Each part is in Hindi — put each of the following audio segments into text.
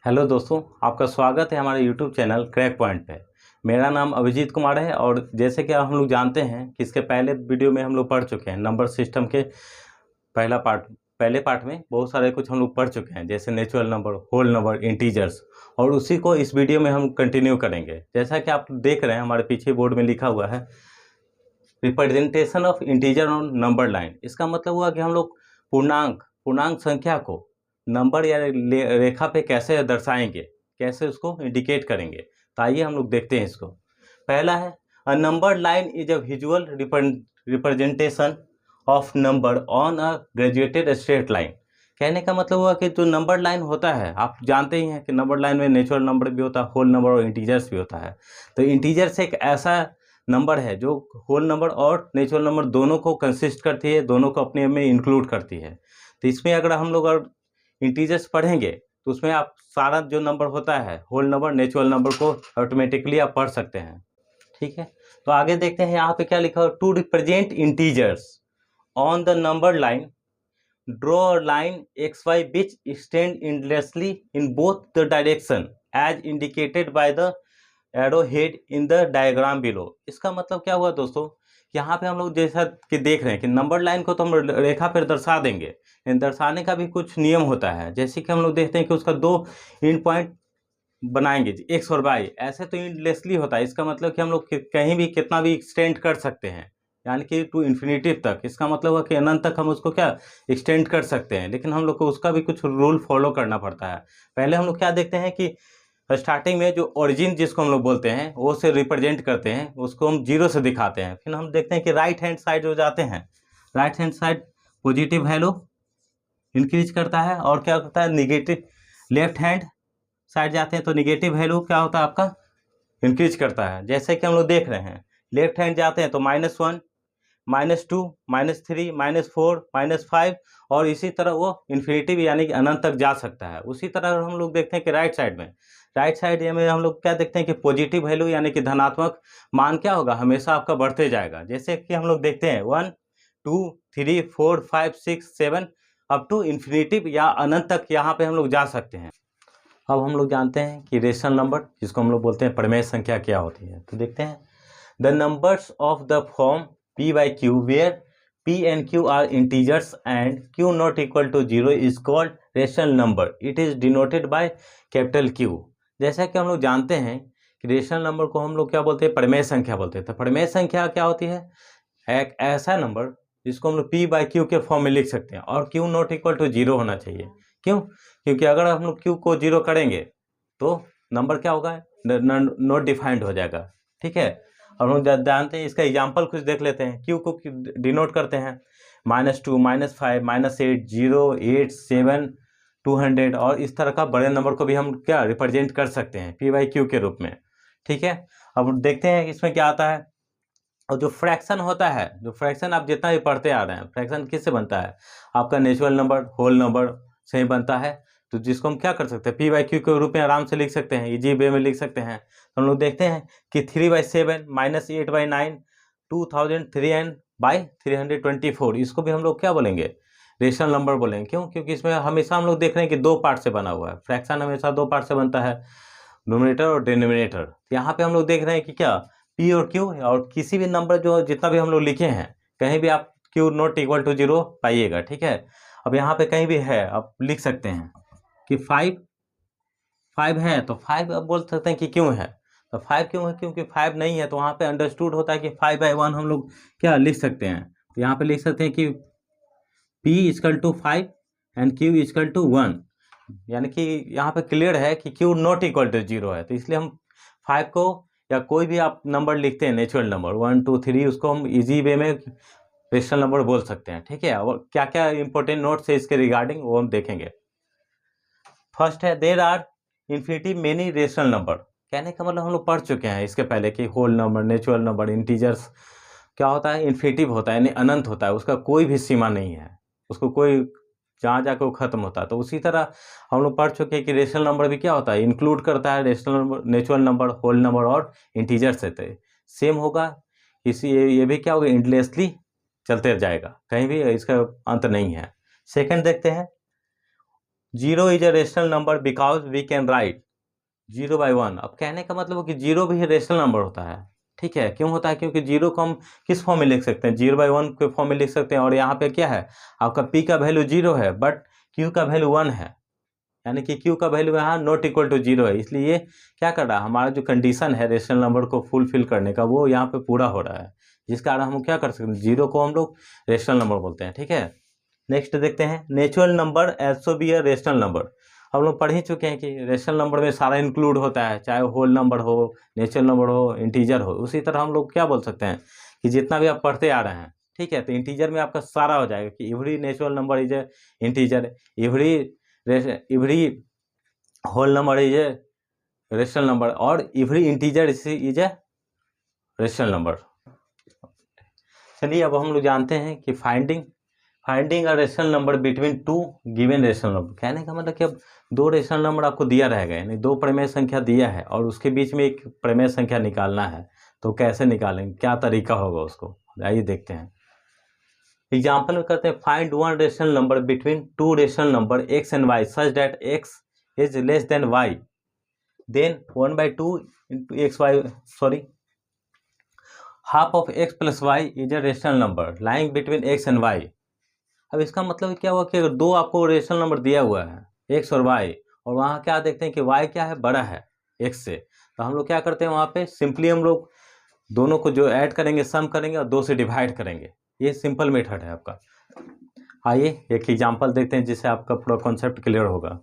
हेलो दोस्तों, आपका स्वागत है हमारे यूट्यूब चैनल क्रैक पॉइंट पे। मेरा नाम अभिजीत कुमार है और जैसे कि हम लोग जानते हैं कि इसके पहले वीडियो में हम लोग पढ़ चुके हैं नंबर सिस्टम के पहले पार्ट में बहुत सारे कुछ हम लोग पढ़ चुके हैं, जैसे natural number, whole number, integers, और उसी को इस वीडियो में हम कंटिन्यू करेंगे। जैसा कि आप देख रहे हैं हमारे पीछे बोर्ड में लिखा हुआ है representation of integer on number line. इसका मतलब हुआ कि हम लोग पूर्णांक संख्या को नंबर या रेखा पे कैसे दर्शाएंगे, कैसे उसको इंडिकेट करेंगे। तो आइए हम लोग देखते हैं इसको। पहला है a number line is a visual representation of number on a graduated straight line. कहने का मतलब हुआ कि जो नंबर लाइन होता है, आप जानते ही हैं कि नंबर लाइन में नेचुरल नंबर भी होता है, होल नंबर और इंटीजर्स भी होता है। तो इंटीजर्स एक ऐसा नंबर है जो होल नंबर और नेचुरल नंबर दोनों को कंसिस्ट करती है, दोनों को अपने में इंक्लूड करती है। तो इसमें अगर हम लोग इंटीजर्स पढ़ेंगे तो उसमें आप सारा जो नंबर होता है, होल नंबर, नेचुरल नंबर को ऑटोमेटिकली आप पढ़ सकते हैं। ठीक है, तो आगे देखते हैं यहाँ पे क्या लिखा है। To represent integers on the number line draw a line X Y which extend endlessly in both the direction as indicated by the arrow head in the diagram below. इसका मतलब क्या हुआ दोस्तों, यहाँ पे हम लोग जैसा कि देख रहे हैं कि नंबर लाइन को तो हम रेखा पर दर्शा देंगे, लेकिन दर्शाने का भी कुछ नियम होता है। जैसे कि हम लोग देखते हैं कि उसका दो इंड पॉइंट बनाएंगे, एक्स और वाई। ऐसे तो इंडलेसली होता है, इसका मतलब कि हम लोग कहीं भी कितना भी एक्सटेंड कर सकते हैं, यानी कि टू इन्फिनिटी तक। इसका मतलब हुआ कि अनंत तक हम उसको क्या एक्सटेंड कर सकते हैं, लेकिन हम लोग को उसका भी कुछ रूल फॉलो करना पड़ता है। पहले हम लोग क्या देखते हैं कि स्टार्टिंग में जो ओरिजिन जिसको हम लोग बोलते हैं वो से रिप्रेजेंट करते हैं, उसको हम जीरो से दिखाते हैं। फिर हम देखते हैं कि राइट हैंड साइड जो जाते हैं, right hand side positive value increase करता है, और क्या होता है निगेटिव, लेफ्ट हैंड साइड जाते हैं तो निगेटिव वैल्यू क्या होता है आपका इंक्रीज करता है। जैसे कि हम लोग देख रहे हैं लेफ्ट हैंड जाते हैं तो -1, -2, -3, -4, -5, और इसी तरह वो इन्फिनिटी यानी कि अनंत तक जा सकता है। उसी तरह हम लोग देखते हैं कि राइट साइड में हम लोग क्या देखते हैं कि पॉजिटिव वैल्यू यानी कि धनात्मक मान क्या होगा, हमेशा आपका बढ़ते जाएगा। जैसे कि हम लोग देखते हैं 1, 2, 3, 4, 5, 6, 7 अप टू इन्फिनिटी या अनंत तक यहाँ पे हम लोग जा सकते हैं। अब हम लोग जानते हैं कि रेशनल नंबर, जिसको हम लोग बोलते हैं परिमेय संख्या, क्या होती है। तो देखते हैं the numbers of the form p by q where p and q are integers and q not equal to 0 is called rational number. It is denoted by capital Q. जैसा कि हम लोग जानते हैं कि रेशनल नंबर को हम लोग क्या बोलते हैं, परिमेय संख्या बोलते हैं। तो परिमेय संख्या क्या होती है, एक ऐसा नंबर जिसको हम लोग p by q के फॉर्म में लिख सकते हैं, और q नॉट इक्वल टू 0 होना चाहिए। क्यों? क्योंकि अगर हम लोग q को 0 करेंगे तो नंबर क्या होगा, नॉट डिफाइंड हो जाएगा। ठीक है, और हम जानते हैं, इसका एग्जाम्पल कुछ देख लेते हैं। क्यू को डिनोट करते हैं -2, -5, -8, 0, 8, 7, 200, और इस तरह का बड़े नंबर को भी हम क्या रिप्रेजेंट कर सकते हैं p by q के रूप में। ठीक है, अब देखते हैं इसमें क्या आता है। और जो फ्रैक्शन होता है, जो फ्रैक्शन आप जितना भी पढ़ते आ रहे हैं, फ्रैक्शन किससे बनता है, आपका नेचुरल नंबर, होल नंबर से ही बनता है। तो जिसको हम क्या कर सकते हैं, p by q के रूप में आराम से लिख सकते हैं, इजी वे में लिख सकते हैं। तो हम लोग देखते हैं कि 3/7 -8/9 2300/324, इसको भी हम लोग क्या बोलेंगे, रेशनल नंबर बोलेंगे। क्यों? क्योंकि इसमें हमेशा हम लोग देख रहे हैं कि दो पार्ट से बना हुआ है। फ्रैक्शन हमेशा दो पार्ट से बनता है, नोमिनेटर और डिनोमिनेटर। यहाँ पे हम लोग देख रहे हैं कि क्या p और q, और किसी भी नंबर जो जितना भी हम लोग लिखे हैं, कहीं भी आप q नॉट इक्वल टू 0 पाइएगा। ठीक है, अब यहाँ पे कहीं भी है आप लिख सकते हैं कि 5 है, तो 5 अब बोल सकते हैं कि क्यों है। तो 5 क्यों है, क्योंकि 5 नहीं है, तो वहाँ पे अंडरस्टूड होता है कि 5/1 हम लोग क्या लिख सकते हैं। तो यहाँ पे लिख सकते हैं कि p = 5 एंड q = 1, यानी कि यहाँ पे क्लियर है कि q नॉट इक्वल टू 0 है। तो इसलिए हम 5 को, या कोई भी आप नंबर लिखते हैं नेचुरल नंबर 1, 2, 3, उसको हम इजी वे में रेशनल नंबर बोल सकते हैं। ठीक है, और क्या क्या इंपॉर्टेंट नोट्स है इसके रिगार्डिंग वो हम देखेंगे। फर्स्ट है there are infinity many rational number. कहने का मतलब हम लोग पढ़ चुके हैं इसके पहले कि whole number, natural number, integers क्या होता है, इन्फिनिटिव होता है, यानी अनंत होता है, उसका कोई भी सीमा नहीं है, उसको कोई जहाँ जाकर वो खत्म होता है। तो उसी तरह हम लोग पढ़ चुके हैं कि रेशनल नंबर भी क्या होता है, इंक्लूड करता है rational number, natural number, whole number और इंटीजर से। तो सेम होगा इसी, ये भी क्या होगा, zero is a rational number because we can write 0/1। अब कहने का मतलब कि जीरो भी रेशनल नंबर होता है, ठीक है। क्यों होता है? क्योंकि जीरो को हम किस फॉर्म में लिख सकते हैं? 0/1 के फॉर्म में लिख सकते हैं। और यहाँ पे क्या है, आपका पी का वैल्यू 0 है बट क्यू का वैल्यू 1 है, यानी कि क्यू का वैल्यू यहाँ नॉट इक्वल टू 0 है। इसलिए ये क्या कर रहा है, हमारा जो कंडीशन है रेशनल नंबर को फुलफिल करने का, वो यहाँ पे पूरा हो रहा है, जिस कारण हम क्या कर सकते हैं, जीरो को हम लोग रेशनल नंबर बोलते हैं, ठीक है। नेक्स्ट देखते हैं, natural number also be a rational number. हम लोग पढ़ ही चुके हैं कि रेशनल नंबर में सारा इंक्लूड होता है, चाहे होल नंबर हो, नेचुरल नंबर हो, इंटीजर हो। उसी तरह हम लोग क्या बोल सकते हैं कि जितना भी आप पढ़ते आ रहे हैं, ठीक है, तो इंटीजर में आपका सारा हो जाएगा कि every natural number is a integer, every whole number is a rational number, और every integer is a rational number. चलिए अब हम लोग जानते हैं कि finding a rational number between two given rational number. कहने का मतलब कि अब दो रेशनल नंबर आपको दिया रहेगा, यानी दो प्रमेय संख्या दिया है और उसके बीच में एक प्रमेय संख्या निकालना है। तो कैसे निकालेंगे, क्या तरीका होगा उसको, आइए देखते हैं। एग्जाम्पल में करते हैं, find one rational number between two rational number x and y such that x is less than y, then 1/2 into X Y sorry half of x plus Y is a rational number lying between x and y। अब इसका मतलब क्या हुआ कि अगर दो आपको रेशनल नंबर दिया हुआ है x और y, और वहाँ क्या देखते हैं कि y क्या है, बड़ा है x से, तो हम लोग क्या करते हैं, वहाँ पे सिंपली हम लोग दोनों को जो ऐड करेंगे सम करेंगे और 2 से डिवाइड करेंगे। ये सिंपल मेथड है आपका। आइए एक एग्जांपल देखते हैं जिससे आपका पूरा कॉन्सेप्ट क्लियर होगा।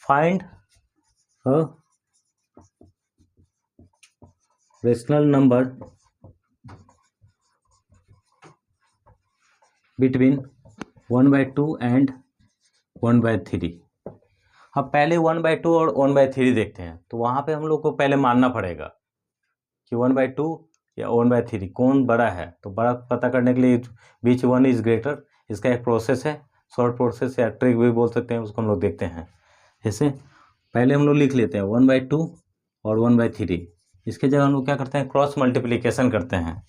Find a rational number between 1/2 and 1/3। अब पहले 1/2 और 1/3 देखते हैं, तो वहाँ पे हम लोग को पहले मानना पड़ेगा कि 1/2 या 1/3 कौन बड़ा है। तो बड़ा पता करने के लिए बीच 1 इज ग्रेटर, इसका एक प्रोसेस है, शॉर्ट प्रोसेस या ट्रिक भी बोल सकते हैं, उसको हम लोग देखते हैं। जैसे पहले हम लोग लिख लेते हैं 1/2 और 1/3, इसके जगह हम लोग क्या करते हैं, क्रॉस मल्टीप्लिकेशन करते हैं।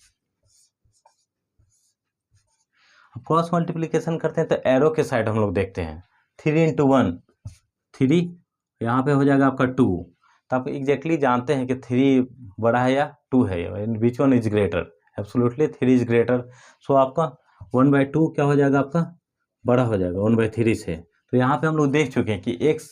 क्रॉस मल्टीप्लिकेशन करते हैं तो एरो के साइड हम लोग देखते हैं, 3 × 1 3, यहाँ पे हो जाएगा आपका 2। तो आप एग्जैक्टली जानते हैं कि 3 बड़ा है या 2 है, which one is greater, absolutely 3 is greater. So आपका 1/2 क्या हो जाएगा, आपका बड़ा हो जाएगा 1/3 से। तो यहाँ पे हम लोग देख चुके हैं कि x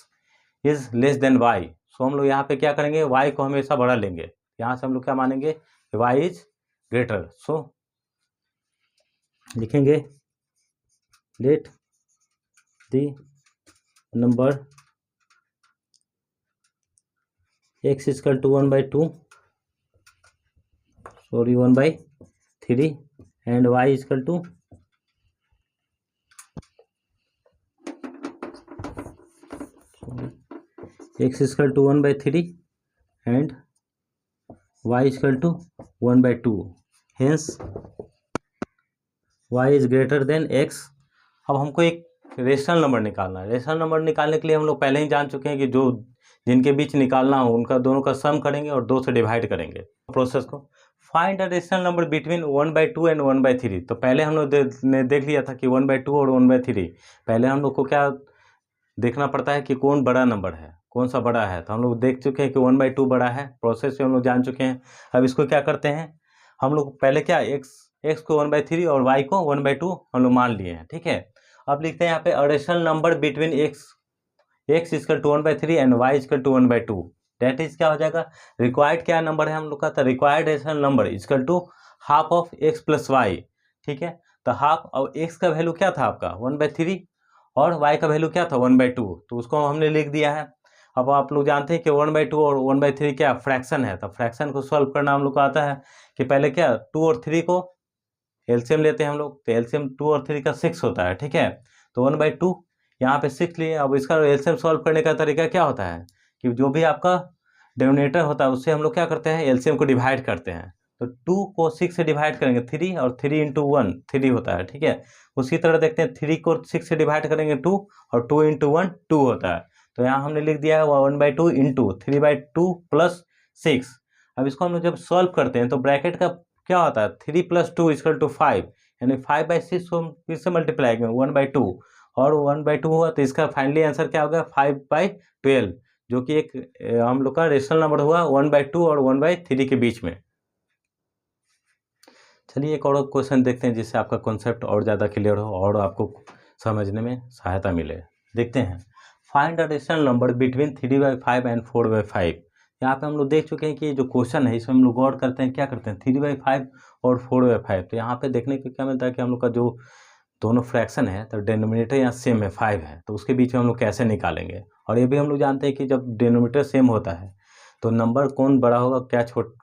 is less than y। सो हम लोग यहाँ पे क्या करेंगे, y को हमेशा बड़ा लेंगे। यहाँ से हम लोग क्या मानेंगे, y इज ग्रेटर। सो लिखेंगे let the number x equal to 1/2 sorry 1/3 and y equal to x equal to 1/3 and y equal to 1/2, hence y is greater than x। अब हमको एक रेशनल नंबर निकालना है। रेशनल नंबर निकालने के लिए हम लोग पहले ही जान चुके हैं कि जो जिनके बीच निकालना हो उनका दोनों का सम करेंगे और 2 से डिवाइड करेंगे। प्रोसेस को find a rational number between 1/2 and 1/3। तो पहले हम लोग ने देख लिया था कि 1/2 और 1/3, पहले हम लोग को क्या देखना पड़ता है कि कौन बड़ा नंबर है, कौन सा बड़ा है। तो हम लोग देख चुके हैं कि 1/2 बड़ा है, प्रोसेस से हम लोग जान चुके हैं। अब इसको क्या करते हैं, हम लोग पहले क्या x को 1/3 और y को 1/2 हम लोग मान लिए हैं, ठीक है। अब लिखते हैं यहाँ पे rational number between x equal to 1/3 and y equal to 1/2। That is क्या हो जाएगा, रिक्वायर्ड क्या नंबर है हम लोग का, तो required rational number equal to half of x plus Y, ठीक है। तो हाफ, और x का वैल्यू क्या था आपका 1/3 और y का वैल्यू क्या था 1/2, तो उसको हमने लिख दिया है। अब आप लोग जानते हैं कि 1/2 और 1/3 क्या फ्रैक्शन है, तो फ्रैक्शन को सॉल्व करना हम लोग को आता है कि पहले क्या 2 और 3 को एलसीएम लेते हैं हम लोग, तो एलसीएम 2 और 3 का 6 होता है, ठीक है। तो 1/2 यहाँ पे 6 लिए। अब इसका एलसीएम सॉल्व करने का तरीका क्या होता है कि जो भी आपका डिनोमिनेटर होता है उससे हम लोग क्या करते हैं, एलसीएम को डिवाइड करते हैं। तो 2 को 6 से डिवाइड करेंगे 3, और 3 × 1 3 होता है, ठीक है। उसी तरह देखते हैं 3 को 6 से डिवाइड करेंगे 2, और 2 × 1 2 होता है। तो यहाँ हमने लिख दिया है 1/2 इंटू 3/2 प्लस 6। अब इसको हम लोग जब सॉल्व करते हैं तो ब्रैकेट का क्या होता है, 3 + 2 = 5, यानी 5/6 को फिर से मल्टीप्लाई करेंगे 1/2, और 1/2 हुआ, तो इसका फाइनली आंसर क्या होगा 5/12, जो कि एक हम लोग का रेशनल नंबर हुआ 1/2 और 1/3 के बीच में। चलिए एक और क्वेश्चन देखते हैं जिससे आपका कॉन्सेप्ट और ज़्यादा क्लियर हो और आपको समझने में सहायता मिले। देखते हैं, find the rational number between 3/5 and 4/5। यहाँ पे हम लोग देख चुके हैं कि जो क्वेश्चन है इसमें हम लोग गौर करते हैं, क्या करते हैं 3/5 और 4/5। तो यहाँ पे देखने को क्या मिलता है कि हम लोग का जो दोनों फ्रैक्शन है तो डिनोमिनेटर यहाँ सेम है 5 है, तो उसके बीच में हम लोग कैसे निकालेंगे। और ये भी हम लोग जानते हैं कि जब डिनोमिनेटर सेम होता है तो नंबर कौन बड़ा होगा,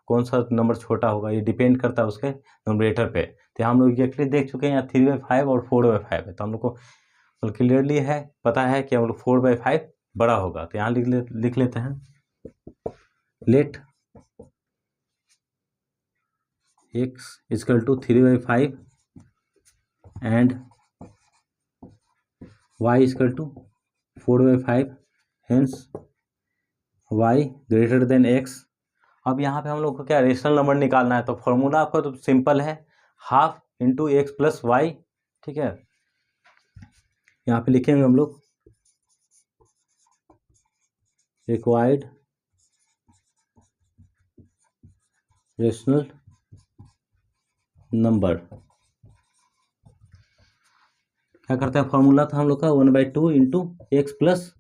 कौन सा नंबर छोटा होगा, ये डिपेंड करता है उसके नोमिनेटर पे। तो हम लोग एग्जैक्टली देख चुके हैं यहाँ 3/5 और 4/5 है, तो हम लोग को क्लियरली है पता है कि हम लोग 4/5 बड़ा होगा। तो यहाँ लिख लेते हैं, let x equal to 3/5 and y equal to 4/5, hence y greater than x। अब यहाँ पे हम लोग को क्या रेशनल नंबर निकालना है, तो फॉर्मूला आपका तो सिंपल है, half into X plus Y. ठीक है, यहाँ पे लिखेंगे हम लोग रिक्वायर्ड रेशनल नंबर। क्या करते हैं, फॉर्मूला था हम लोग का 1/2 into X plus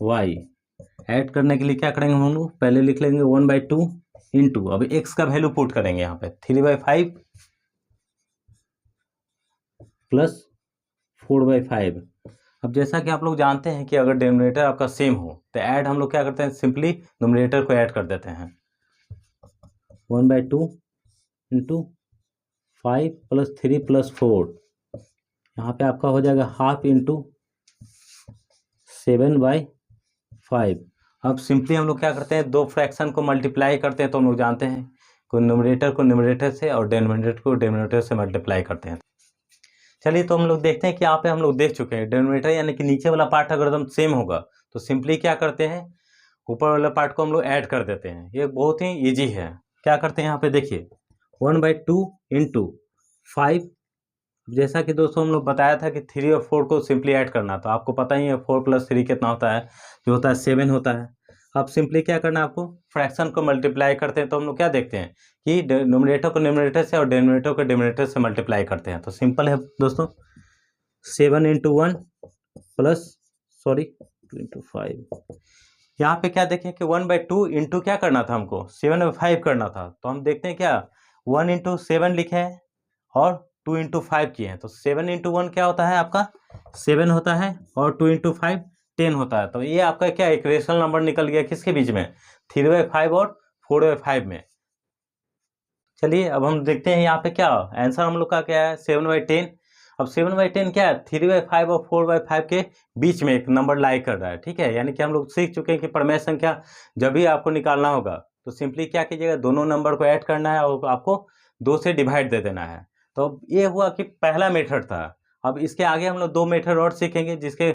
Y. Add करने के लिए क्या करेंगे हम लोग, पहले लिख लेंगे 1/2 इंटू, अब एक्स का वैल्यू पुट करेंगे यहाँ पे 3/5 प्लस 4/5। अब जैसा कि आप लोग जानते हैं कि अगर डिनोमिनेटर आपका सेम हो तो ऐड हम लोग क्या करते हैं, सिंपली डिनोमिनेटर को ऐड कर देते हैं। 1/2 इंटू 5 प्लस 3 प्लस 4, यहाँ पे आपका हो जाएगा हाफ इंटू 7/5। अब सिंपली हम लोग क्या करते हैं, दो फ्रैक्शन को मल्टीप्लाई करते हैं, तो हम लोग जानते हैं कि न्यूमरेटर को न्यूमरेटर से और डिनोमिनेटर को डिनोमिनेटर से मल्टीप्लाई करते हैं। चलिए तो हम लोग देखते हैं कि यहाँ पे हम लोग देख चुके हैं डिनोमिनेटर यानी कि नीचे वाला पार्ट अगर एकदम सेम होगा तो सिंपली क्या करते हैं, ऊपर वाला पार्ट को हम लोग ऐड कर देते हैं। ये बहुत ही ईजी है। क्या करते हैं यहाँ पे देखिए 1/2 इंटू 5, जैसा कि दोस्तों हम लोग बताया था कि 3 और 4 को सिंपली ऐड करना, तो आपको पता ही है 4 + 3 कितना होता है, जो होता है 7 होता है। अब सिंपली क्या करना है आपको, फ्रैक्शन को मल्टीप्लाई करते हैं, तो हम लोग क्या देखते हैं कि डिनोमिनेटर को न्यूमरेटर से और डिनोमिनेटर को डिनोमिनेटर से मल्टीप्लाई करते हैं। तो सिंपल है दोस्तों, 7 × 1 प्लस 2 × 5। यहाँ पे क्या देखें कि 1/2 इंटू क्या करना था हमको 7/5 करना था, तो हम देखते हैं क्या 1 × 7 लिखे हैं और 2 × 5 किए हैं। तो 7 × 1 क्या होता है आपका 7 होता है और 2 × 5 10 होता है। तो ये आपका क्या एक रेशनल नंबर निकल गया किसके बीच में 3/5 और 4/5 में। चलिए अब हम देखते हैं यहाँ पे क्या आंसर हम लोग का क्या है 7/10। अब 7/10 क्या है 3/5 और 4/5 के बीच में एक नंबर लाई कर रहा है। ठीक है, यानी कि हम लोग सीख चुके हैं कि प्रमेय संख्या जब भी आपको निकालना होगा तो सिंपली क्या कीजिएगा, दोनों नंबर को ऐड करना है और आपको 2 से डिवाइड दे देना है। तो ये हुआ कि पहला मेथड था। अब इसके आगे हम लोग 2 मेथड और सीखेंगे जिसके,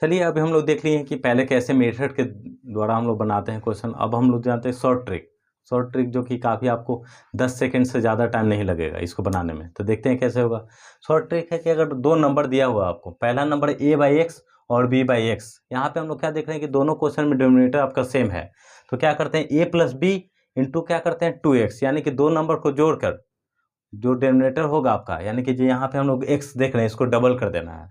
चलिए अभी हम लोग देख लिए हैं कि पहले कैसे मेथड के द्वारा हम लोग बनाते हैं क्वेश्चन। अब हम लोग जानते हैं शॉर्ट ट्रिक जो कि काफ़ी आपको 10 सेकंड से ज़्यादा टाइम नहीं लगेगा इसको बनाने में। तो देखते हैं कैसे होगा। शॉर्ट ट्रिक है कि अगर 2 नंबर दिया हुआ आपको, पहला नंबर a/x और b/x, यहाँ पे हम लोग क्या देख रहे हैं कि दोनों क्वेश्चन में डिनोमिनेटर आपका सेम है। तो क्या करते हैं a + b इंटू क्या करते हैं 2x, यानी कि 2 नंबर को जोड़कर जो डिनोमिनेटर होगा आपका, यानी कि जो यहाँ पे हम लोग x देख रहे हैं इसको डबल कर देना है,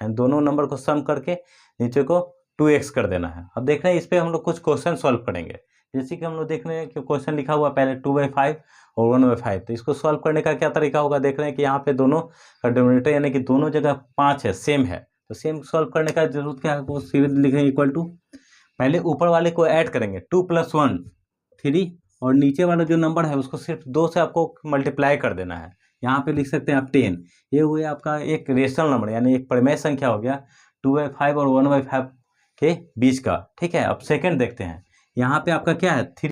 यानी दोनों नंबर को सम करके नीचे को 2x कर देना है। अब देख रहे हैं इस पर हम लोग कुछ क्वेश्चन सॉल्व करेंगे। जैसे कि हम लोग देख रहे हैं कि क्वेश्चन लिखा हुआ पहले 2/5 और 1/5, तो इसको सॉल्व करने का क्या तरीका होगा, देख रहे हैं कि यहाँ पे दोनों का डिनोमिनेटर यानी कि दोनों जगह 5 है, सेम है। तो सेम सॉल्व करने का जरूरत क्या है, वो सीधे लिखेंगे इक्वल टू, पहले ऊपर वाले को ऐड करेंगे 2 + 1 3, और नीचे वाला जो नंबर है उसको सिर्फ 2 से आपको मल्टीप्लाई कर देना है। यहाँ पे लिख सकते हैं आप 10। ये हुए आपका एक रेशनल नंबर यानी एक परिमेय संख्या हो गया 2/5 और 1/5 के बीच का। ठीक है, अब सेकंड देखते हैं, यहाँ पे आपका क्या है 3।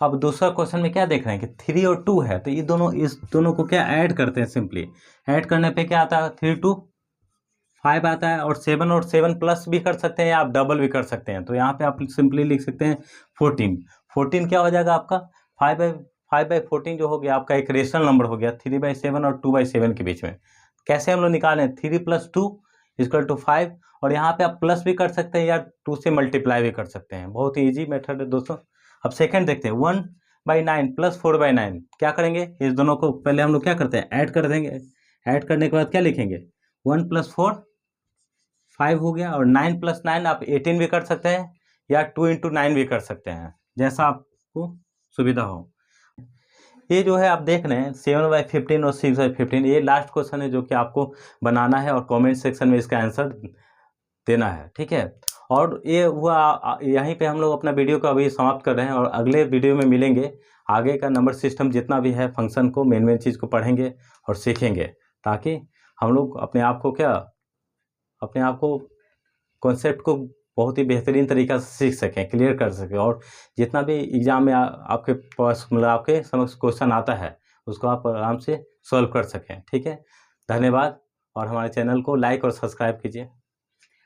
अब दूसरा क्वेश्चन में क्या देख रहे हैं कि 3 और 2 है, तो इस दोनों को क्या ऐड करते हैं। सिंपली ऐड करने पे क्या आता है 3 × 5 आता है, और 7 प्लस भी कर सकते हैं या आप डबल भी कर सकते हैं। तो यहाँ पे आप सिंपली लिख सकते हैं 14 क्या हो जाएगा आपका 5/14 जो हो गया आपका एक रेशनल नंबर हो गया 3/7 और 2/7 के बीच में। कैसे हम लोग निकालें 3 + 2 इक्वल टू 5, और यहाँ पे आप प्लस भी कर सकते हैं या 2 से मल्टीप्लाई भी कर सकते हैं। बहुत ही ईजी मेथड है दोस्तों। अब सेकंड देखते हैं, 1/9 प्लस 4/9 क्या करेंगे, इस दोनों को पहले हम लोग क्या करते हैं, ऐड कर देंगे। ऐड करने के बाद क्या लिखेंगे, 1 + 4 5 हो गया, और 9 + 9 आप 18 भी कर सकते हैं या 2 × 9 भी कर सकते हैं, जैसा आपको सुविधा हो। ये जो है आप देख रहे हैं 7/15 और 6/15, ये लास्ट क्वेश्चन है जो कि आपको बनाना है और कमेंट सेक्शन में इसका आंसर देना है, ठीक है। और ये हुआ, यहीं पे हम लोग अपना वीडियो को अभी समाप्त कर रहे हैं, और अगले वीडियो में मिलेंगे। आगे का नंबर सिस्टम जितना भी है फंक्शन को, मेन चीज़ को पढ़ेंगे और सीखेंगे, ताकि हम लोग अपने आप को कॉन्सेप्ट को बहुत ही बेहतरीन तरीक़ा से सीख सकें, क्लियर कर सकें, और जितना भी एग्ज़ाम में आपके पास मतलब आपके समक्ष क्वेश्चन आता है उसको आप आराम से सॉल्व कर सकें, ठीक है। धन्यवाद, और हमारे चैनल को लाइक और सब्सक्राइब कीजिए।